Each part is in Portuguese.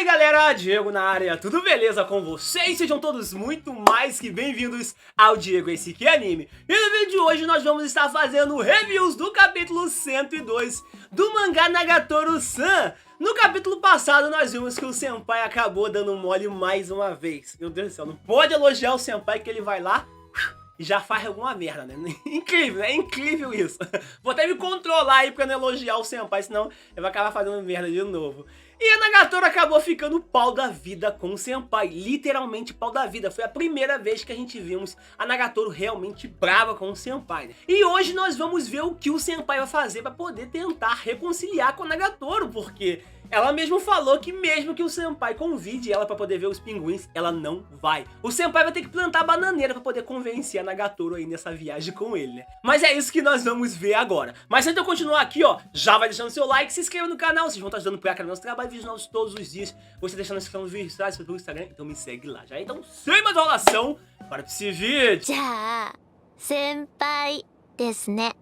aí galera, Diego na área, tudo beleza com vocês? Sejam todos muito mais que bem-vindos ao Diego Esse Que Anime. E no vídeo de hoje nós vamos estar fazendo reviews do capítulo 102 do mangá Nagatoro-san. No capítulo passado nós vimos que o Senpai acabou dando mole mais uma vez. Meu Deus do céu, não pode elogiar o Senpai que ele vai lá e já faz alguma merda, né? Incrível, é incrível isso. Vou até me controlar aí pra não elogiar o Senpai, senão ele vai acabar fazendo merda de novo. E a Nagatoro acabou ficando pau da vida com o Senpai, literalmente pau da vida. Foi a primeira vez que a gente vimos a Nagatoro realmente brava com o Senpai, né? E hoje nós vamos ver o que o Senpai vai fazer pra poder tentar reconciliar com a Nagatoro, porque ela mesmo falou que mesmo que o Senpai convide ela pra poder ver os pinguins, ela não vai. O Senpai vai ter que plantar bananeira pra poder convencer a Nagatoro aí nessa viagem com ele, né? Mas é isso que nós vamos ver agora. Mas antes de eu continuar aqui, ó, já vai deixando seu like, se inscreva no canal, vocês vão estar ajudando pra cá no nosso trabalho, vídeos novos todos os dias. Você deixando a inscrição nos vídeos pelo Instagram, então me segue lá já. Então, sem mais enrolação, bora pra esse vídeo. じゃあ先輩ですね。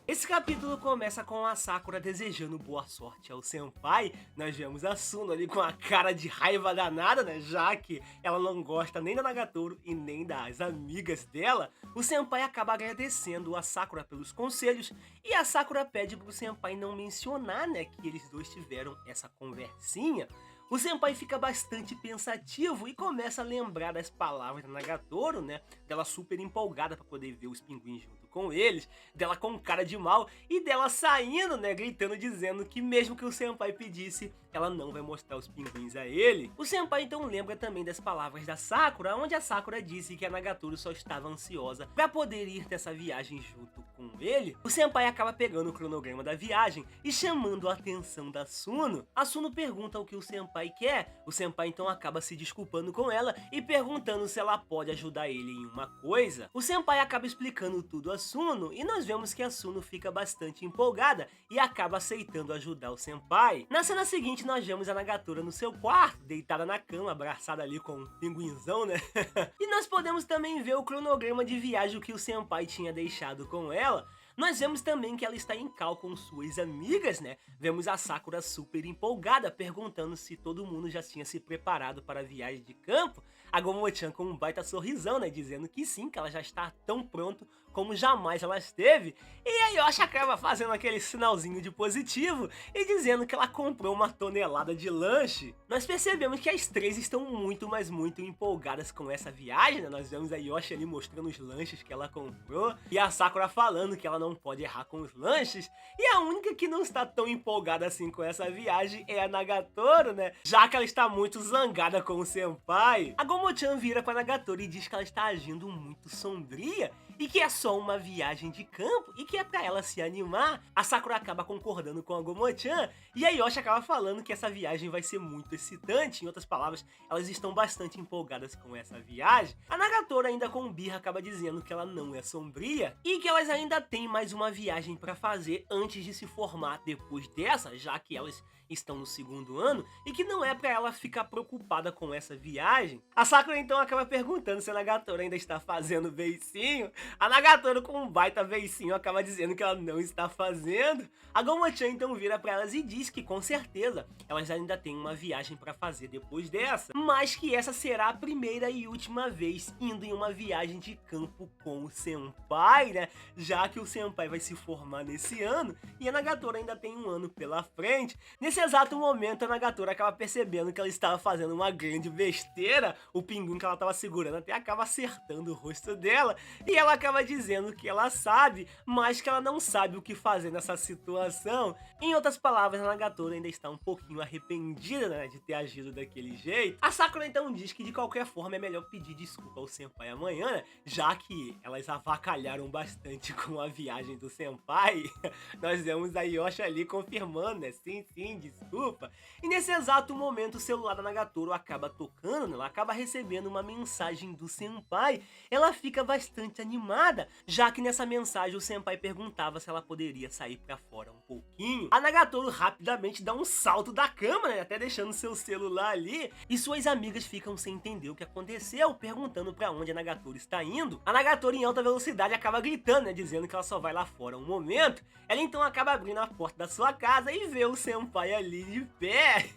Esse capítulo começa com a Sakura desejando boa sorte ao Senpai. Nós vemos a Suno ali com a cara de raiva danada, né? Já que ela não gosta nem da Nagatoro e nem das amigas dela. O Senpai acaba agradecendo a Sakura pelos conselhos e a Sakura pede pro Senpai não mencionar, né, que eles dois tiveram essa conversinha. O Senpai fica bastante pensativo e começa a lembrar das palavras da Nagatoro, né? Dela super empolgada pra poder ver os pinguins junto com eles, dela com cara de mal e dela saindo, né? Gritando, dizendo que mesmo que o Senpai pedisse, ela não vai mostrar os pinguins a ele. O Senpai então lembra também das palavras da Sakura, onde a Sakura disse que a Nagatoro só estava ansiosa pra poder ir nessa viagem junto com ele. O Senpai acaba pegando o cronograma da viagem e chamando a atenção da Suno. A Suno pergunta o que o Senpai quer. O Senpai então acaba se desculpando com ela e perguntando se ela pode ajudar ele em uma coisa. O Senpai acaba explicando tudo a Suno e nós vemos que a Suno fica bastante empolgada e acaba aceitando ajudar o Senpai. Na cena seguinte nós vemos a Nagatoro no seu quarto, deitada na cama, abraçada ali com um pinguinzão, né? E nós podemos também ver o cronograma de viagem que o Senpai tinha deixado com ela. Nós vemos também que ela está em cal com suas amigas, né? Vemos a Sakura super empolgada, perguntando se todo mundo já tinha se preparado para a viagem de campo. A Gomo-chan com um baita sorrisão, né? Dizendo que sim, que ela já está tão pronto como jamais ela esteve. E a Yoshi acaba fazendo aquele sinalzinho de positivo e dizendo que ela comprou uma tonelada de lanche. Nós percebemos que as três estão muito, mas muito empolgadas com essa viagem, né? Nós vemos a Yoshi ali mostrando os lanches que ela comprou e a Sakura falando que ela não pode errar com os lanches. E a única que não está tão empolgada assim com essa viagem é a Nagatoro, né? Já que ela está muito zangada com o Senpai. A Gomo-chan vira pra Nagatoro e diz que ela está agindo muito sombria e que é só uma viagem de campo e que é pra ela se animar. A Sakura acaba concordando com a Gomo-chan e a Yoshi acaba falando que essa viagem vai ser muito excitante. Em outras palavras, elas estão bastante empolgadas com essa viagem. A Nagatoro ainda com birra acaba dizendo que ela não é sombria e que elas ainda têm mais uma viagem pra fazer antes de se formar depois dessa, já que elas estão no segundo ano e que não é pra ela ficar preocupada com essa viagem. A Sakura então acaba perguntando se a Nagatoro ainda está fazendo beicinho. A Nagatoro com um baita beicinho acaba dizendo que ela não está fazendo. A Gomo-chan então vira pra elas e diz que com certeza elas ainda têm uma viagem pra fazer depois dessa, mas que essa será a primeira e última vez indo em uma viagem de campo com o Senpai, né? Já que o Senpai vai se formar nesse ano e a Nagatoro ainda tem um ano pela frente. Nesse exato momento a Nagatoro acaba percebendo que ela estava fazendo uma grande besteira. O pinguim que ela estava segurando até acaba acertando o rosto dela e ela acaba dizendo que ela sabe, mas que ela não sabe o que fazer nessa situação. Em outras palavras, a Nagatoro ainda está um pouquinho arrependida, né, de ter agido daquele jeito. A Sakura então diz que de qualquer forma é melhor pedir desculpa ao Senpai amanhã, né, já que elas avacalharam bastante com a viagem do Senpai. Nós vemos a Yoshi ali confirmando, né, sim, desculpa. E nesse exato momento o celular da Nagatoro acaba tocando, né, ela acaba recebendo uma mensagem do Senpai. Ela fica bastante animada, já que nessa mensagem o Senpai perguntava se ela poderia sair pra fora um pouquinho. A Nagatoro rapidamente dá um salto da cama, né, até deixando seu celular ali, e suas amigas ficam sem entender o que aconteceu, perguntando pra onde a Nagatoro está indo. A Nagatoro em alta velocidade acaba gritando, né, dizendo que ela só vai lá fora um momento. Ela então acaba abrindo a porta da sua casa e vê o Senpai ali de pé.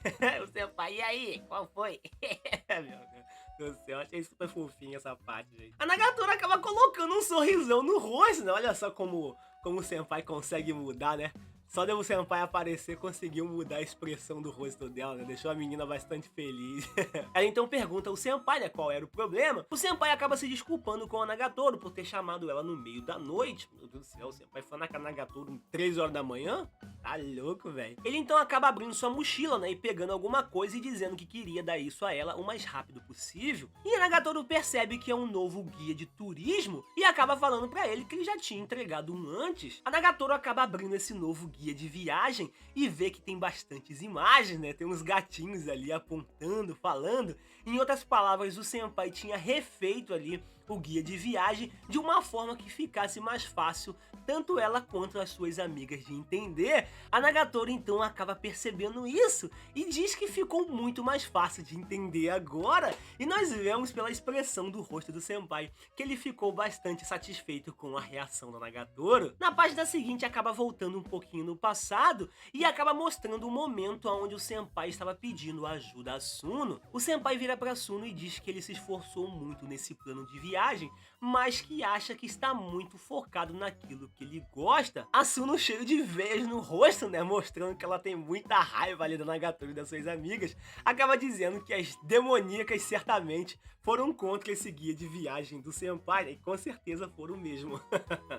O Senpai E aí, qual foi? Meu Deus do céu, achei super fofinho essa parte, gente. A Nagatoro acaba colocando um sorrisão no rosto, né? Olha só como o Senpai consegue mudar, né? Só de o Senpai aparecer, conseguiu mudar a expressão do rosto dela, né? Deixou a menina bastante feliz. Ela então pergunta ao Senpai, né, qual era o problema. O Senpai acaba se desculpando com a Nagatoro por ter chamado ela no meio da noite. Meu Deus do céu, o Senpai foi na Nagatoro 3 horas da manhã? Tá louco, velho. Ele então acaba abrindo sua mochila, né, e pegando alguma coisa e dizendo que queria dar isso a ela o mais rápido possível. E a Nagatoro percebe que é um novo guia de turismo e acaba falando pra ele que ele já tinha entregado um antes. A Nagatoro acaba abrindo esse novo guia de viagem e vê que tem bastantes imagens, né? Tem uns gatinhos ali apontando, falando. Em outras palavras, o Senpai tinha refeito ali o guia de viagem de uma forma que ficasse mais fácil tanto ela quanto as suas amigas de entender. A Nagatoro então acaba percebendo isso e diz que ficou muito mais fácil de entender agora, e nós vemos pela expressão do rosto do Senpai que ele ficou bastante satisfeito com a reação da Nagatoro. Na página seguinte acaba voltando um pouquinho no passado e acaba mostrando o momento onde o Senpai estava pedindo ajuda a Suno. O Senpai vira pra Suno e diz que ele se esforçou muito nesse plano de viagem, mas que acha que está muito focado naquilo que ele gosta. A Suno, cheio de veias no rosto, né, mostrando que ela tem muita raiva ali da Nagatoro e das suas amigas, acaba dizendo que as demoníacas certamente foram contra esse guia de viagem do Senpai, né, e com certeza foram mesmo.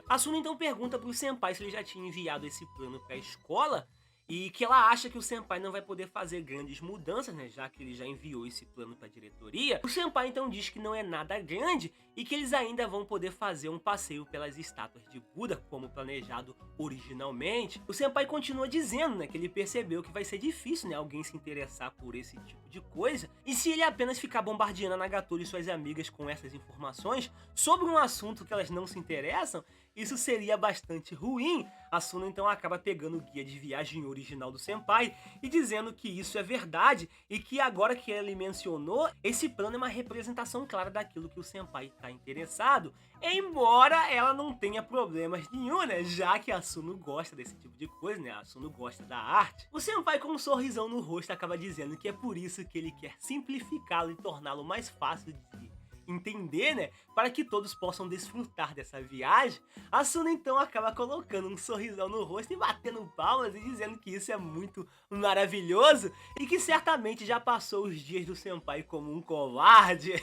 A Suno então pergunta pro Senpai se ele já tinha enviado esse plano pra escola, e que ela acha que o Senpai não vai poder fazer grandes mudanças, né, já que ele já enviou esse plano para a diretoria. O Senpai então diz que não é nada grande e que eles ainda vão poder fazer um passeio pelas estátuas de Buda, como planejado originalmente. O Senpai continua dizendo, né, que ele percebeu que vai ser difícil, né, alguém se interessar por esse tipo de coisa, e se ele apenas ficar bombardeando a Nagatoro e suas amigas com essas informações sobre um assunto que elas não se interessam, isso seria bastante ruim. A Suno então acaba pegando o guia de viagem original do Senpai e dizendo que isso é verdade e que agora que ele mencionou, esse plano é uma representação clara daquilo que o Senpai está interessado, embora ela não tenha problemas nenhum, né, já que a Suno gosta desse tipo de coisa, né, a Suno gosta da arte. O Senpai, com um sorrisão no rosto, acaba dizendo que é por isso que ele quer simplificá-lo e torná-lo mais fácil de entender, né, para que todos possam desfrutar dessa viagem. A Suno então acaba colocando um sorrisão no rosto e batendo palmas e dizendo que isso é muito maravilhoso e que certamente já passou os dias do Senpai como um covarde.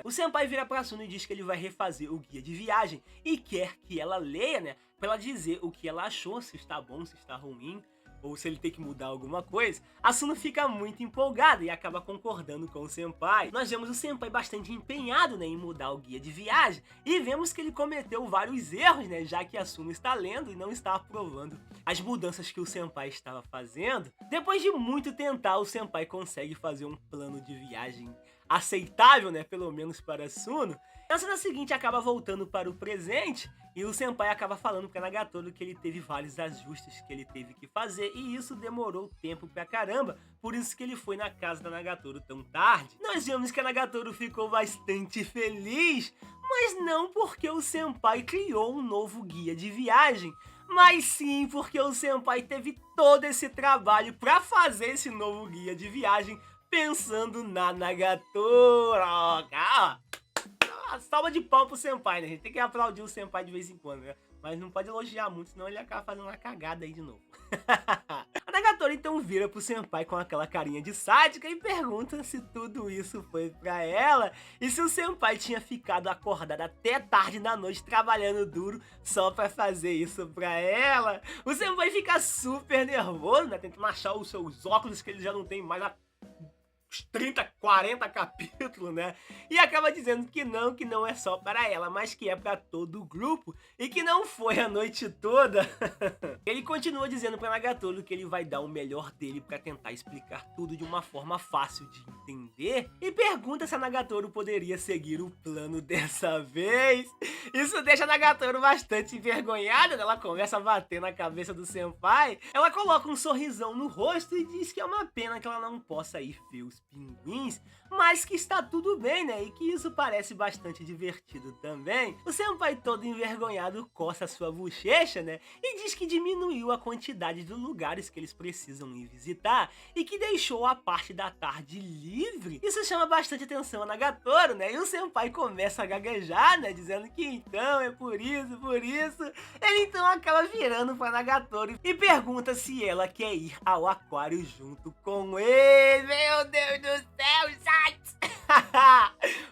O Senpai vira pra Suno e diz que ele vai refazer o guia de viagem e quer que ela leia, né, para ela dizer o que ela achou, se está bom, se está ruim, ou se ele tem que mudar alguma coisa. A Suno fica muito empolgada e acaba concordando com o Senpai. Nós vemos o Senpai bastante empenhado, né, em mudar o guia de viagem, e vemos que ele cometeu vários erros, né, já que a Suno está lendo e não está aprovando as mudanças que o Senpai estava fazendo. Depois de muito tentar, o Senpai consegue fazer um plano de viagem aceitável, né, pelo menos para a Suno. Na cena seguinte acaba voltando para o presente e o Senpai acaba falando pra Nagatoro que ele teve vários ajustes que ele teve que fazer e isso demorou tempo pra caramba, por isso que ele foi na casa da Nagatoro tão tarde. Nós vemos que a Nagatoro ficou bastante feliz, mas não porque o Senpai criou um novo guia de viagem, mas sim porque o Senpai teve todo esse trabalho pra fazer esse novo guia de viagem pensando na Nagatoro. Salva de pau pro Senpai, né? A gente tem que aplaudir o Senpai de vez em quando, né? Mas não pode elogiar muito, senão ele acaba fazendo uma cagada aí de novo. A Nagatoro então vira pro Senpai com aquela carinha de sádica e pergunta se tudo isso foi pra ela e se o Senpai tinha ficado acordado até tarde da noite trabalhando duro só pra fazer isso pra ela. O Senpai fica super nervoso, né? Tentando achar os seus óculos que ele já não tem mais a 30, 40 capítulos, né? E acaba dizendo que não é só para ela, mas que é para todo o grupo e que não foi a noite toda. Ele continua dizendo para Nagatoro que ele vai dar o melhor dele para tentar explicar tudo de uma forma fácil de entender e pergunta se a Nagatoro poderia seguir o plano dessa vez. Isso deixa a Nagatoro bastante envergonhada, né? Ela começa a bater na cabeça do Senpai. Ela coloca um sorrisão no rosto e diz que é uma pena que ela não possa ir ver o os pinguins, mas que está tudo bem, né? E que isso parece bastante divertido também. O senpai todo envergonhado coça sua bochecha, né? E diz que diminuiu a quantidade de lugares que eles precisam ir visitar e que deixou a parte da tarde livre. Isso chama bastante atenção a Nagatoro, né? E o senpai começa a gaguejar, né? Dizendo que então é por isso. Ele então acaba virando pra Nagatoro e pergunta se ela quer ir ao aquário junto com ele. Meu Deus do céu, gente!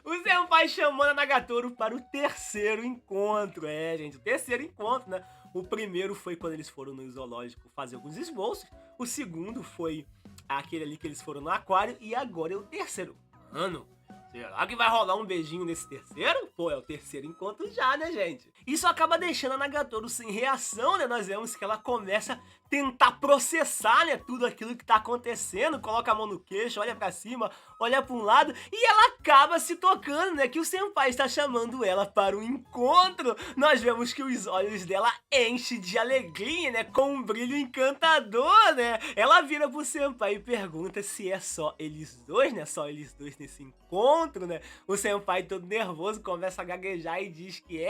O senpai chamando a Nagatoro para o terceiro encontro. É, gente, o terceiro encontro, né? O primeiro foi quando eles foram no zoológico fazer alguns esboços. O segundo foi aquele ali que eles foram no aquário. E agora é o terceiro. Mano, será que vai rolar um beijinho nesse terceiro? Pô, é o terceiro encontro já, né, gente? Isso acaba deixando a Nagatoro sem reação, né? Nós vemos que ela começa a tentar processar, né, tudo aquilo que tá acontecendo. Coloca a mão no queixo, olha pra cima, olha pra um lado. E ela acaba se tocando, né, que o senpai está chamando ela para um encontro. Nós vemos que os olhos dela enchem de alegria, né, com um brilho encantador, né? Ela vira pro senpai e pergunta se é só eles dois, né? Só eles dois nesse encontro, né? O senpai todo nervoso começa a gaguejar e diz que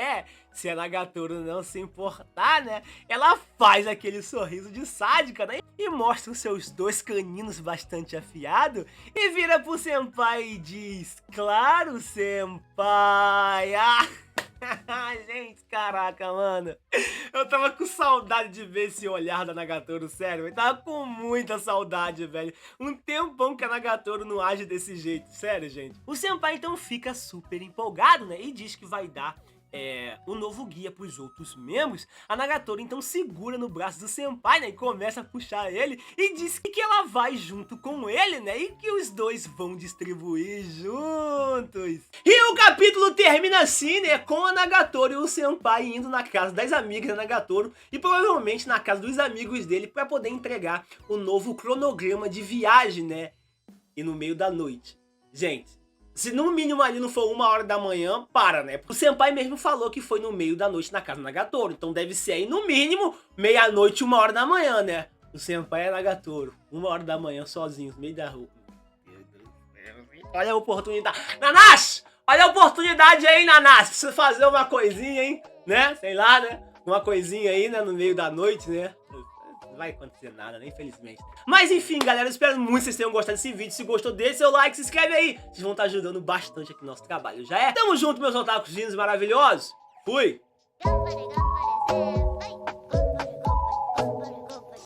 se a Nagatoro não se importar, né? Ela faz aquele sorriso de sádica, né? E mostra os seus dois caninos bastante afiados e vira pro senpai e diz: claro, senpai! Ah! Gente, caraca, mano. Eu tava com saudade de ver esse olhar da Nagatoro, sério. Eu tava com muita saudade, velho. Um tempão que a Nagatoro não age desse jeito, sério, gente. O senpai então fica super empolgado, né? E diz que vai dar um novo guia pros outros membros. A Nagatoro então segura no braço do senpai, né, e começa a puxar ele e diz que ela vai junto com ele, né, e que os dois vão distribuir juntos. E o capítulo termina assim, né, com a Nagatoro e o senpai indo na casa das amigas da Nagatoro e provavelmente na casa dos amigos dele para poder entregar o novo cronograma de viagem, né, e no meio da noite. Gente, se no mínimo ali não for 1h da manhã, para, né? O senpai mesmo falou que foi no meio da noite na casa da Nagatoro. Então deve ser aí no mínimo meia-noite, 1h da manhã, né? O senpai é Nagatoro. 1h da manhã sozinhos, no meio da rua. Meu Deus do céu. Olha a oportunidade. Nanas! Olha a oportunidade aí, Nanas. Pra você fazer uma coisinha, hein? Né? Sei lá, né? Uma coisinha aí, né? No meio da noite, né? Não vai acontecer nada, né? Infelizmente. Mas enfim, galera, eu espero muito que vocês tenham gostado desse vídeo. Se gostou, deixe seu like, se inscreve aí. Vocês vão estar ajudando bastante aqui no nosso trabalho, já é? Tamo junto, meus otakus lindos e maravilhosos. Fui!